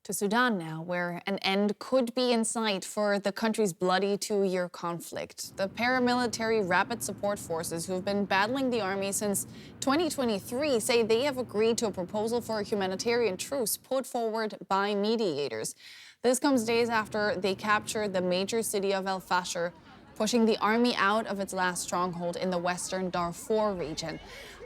To Sudan now, where an end could be in sight for the country's bloody two-year conflict. The paramilitary rapid support forces who've been battling the army since 2023 say they have agreed to a proposal for a humanitarian truce put forward by mediators. This comes days after they captured the major city of el-Fasher, pushing the army out of its last stronghold in the western Darfur region.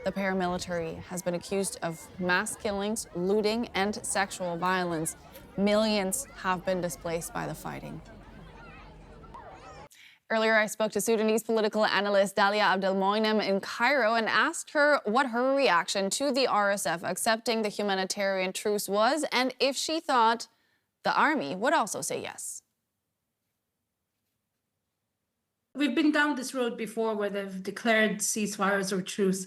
The paramilitary has been accused of mass killings, looting, and sexual violence. Millions have been displaced by the fighting. Earlier, I spoke to Sudanese political analyst Dallia Abddelmoneim in Cairo and asked her what her reaction to the RSF accepting the humanitarian truce was and if she thought the army would also say yes. We've been down this road before where they've declared ceasefires or truce,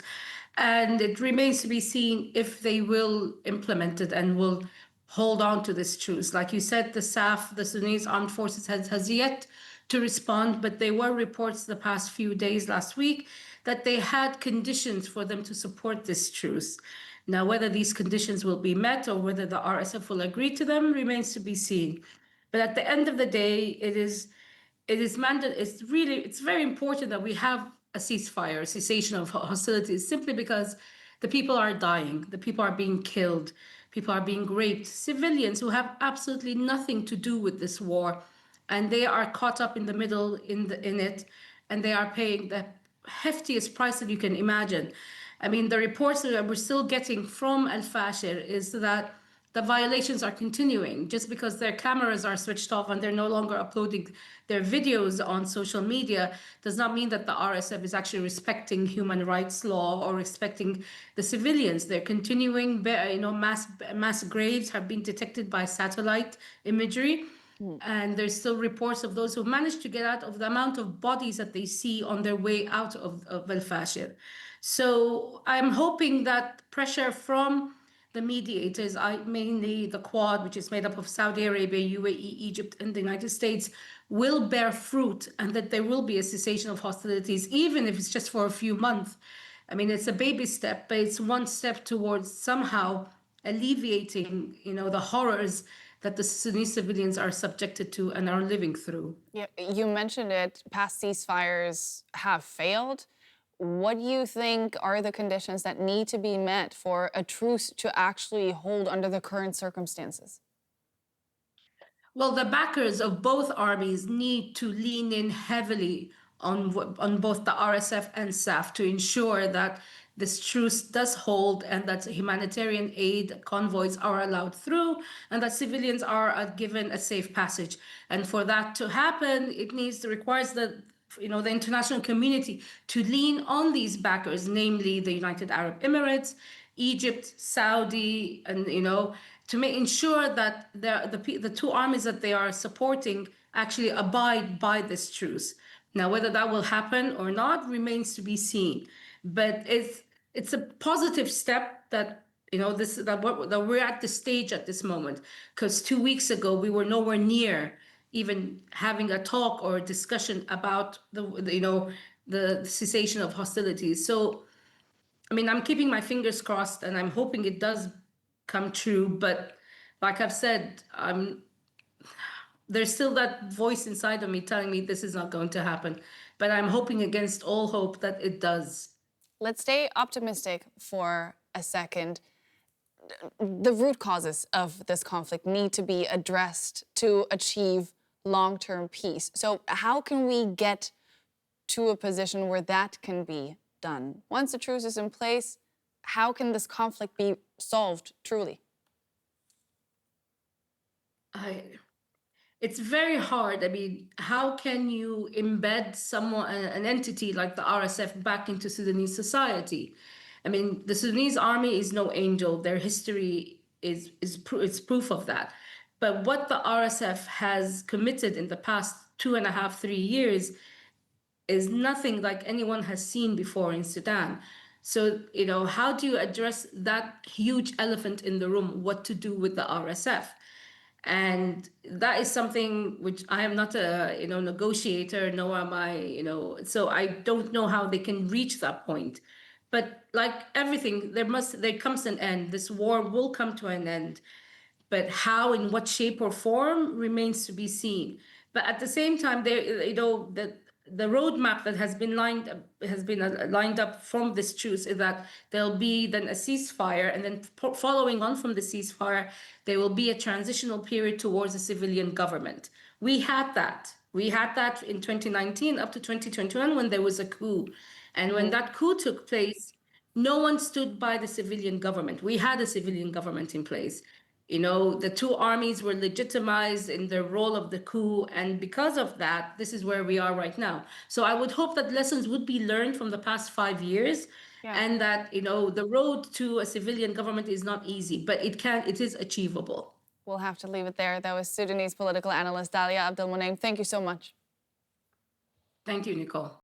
and it remains to be seen if they will implement it and will hold on to this truce. Like you said, the SAF, the Sudanese Armed Forces, has yet to respond, but there were reports the past few days, last week, that they had conditions for them to support this truce. Now, whether these conditions will be met or whether the RSF will agree to them remains to be seen. But at the end of the day, it's very important that we have a ceasefire, a cessation of hostilities, simply because the people are dying, the people are being killed, people are being raped, civilians who have absolutely nothing to do with this war, and they are caught up in the middle in it, and they are paying the heftiest price that you can imagine. I mean, the reports that we're still getting from el-Fasher is that the violations are continuing. Just because their cameras are switched off and they're no longer uploading their videos on social media does not mean that the RSF is actually respecting human rights law or respecting the civilians. They're continuing, mass graves have been detected by satellite imagery. And there's still reports of those who managed to get out of the amount of bodies that they see on their way out of el-Fasher. So I'm hoping that pressure from the mediators, mainly the Quad, which is made up of Saudi Arabia, UAE, Egypt, and the United States, will bear fruit and that there will be a cessation of hostilities, even if it's just for a few months. I mean, it's a baby step, but it's one step towards somehow alleviating, the horrors that the Sudanese civilians are subjected to and are living through. Yeah, you mentioned it, past ceasefires have failed. What do you think are the conditions that need to be met for a truce to actually hold under the current circumstances? Well, the backers of both armies need to lean in heavily on both the RSF and SAF to ensure that this truce does hold and that humanitarian aid convoys are allowed through and that civilians are given a safe passage. And for that to happen, requires the international community to lean on these backers, namely the United Arab Emirates, Egypt, Saudi, and to ensure that the two armies that they are supporting actually abide by this truce. Now, whether that will happen or not remains to be seen. But it's a positive step that that we're at this stage at this moment, because 2 weeks ago we were nowhere near even having a talk or a discussion about the cessation of hostilities. So, I mean, I'm keeping my fingers crossed and I'm hoping it does come true. But like I've said, there's still that voice inside of me telling me this is not going to happen. But I'm hoping against all hope that it does. Let's stay optimistic for a second. The root causes of this conflict need to be addressed to achieve long-term peace. So how can we get to a position where that can be done? Once the truce is in place, how can this conflict be solved truly? It's very hard. I mean, how can you embed an entity like the RSF back into Sudanese society? I mean, the Sudanese army is no angel. Their history is proof of that. But what the RSF has committed in the past 2.5, 3 years is nothing like anyone has seen before in Sudan. So, how do you address that huge elephant in the room? What to do with the RSF? And that is something which I am not a negotiator, nor am I, so I don't know how they can reach that point. But like everything, there comes an end. This war will come to an end. But how, in what shape or form, remains to be seen. But at the same time, there, the roadmap that has been lined up from this truce is that there'll be then a ceasefire, and then following on from the ceasefire, there will be a transitional period towards a civilian government. We had that. We had that in 2019 up to 2021 when there was a coup. And when that coup took place, no one stood by the civilian government. We had a civilian government in place. The two armies were legitimized in their role of the coup. And because of that, this is where we are right now. So I would hope that lessons would be learned from the past 5 years. Yeah. And that, the road to a civilian government is not easy, but it is achievable. We'll have to leave it there. That was Sudanese political analyst Dallia Abddelmoneim. Thank you so much. Thank you, Nicole.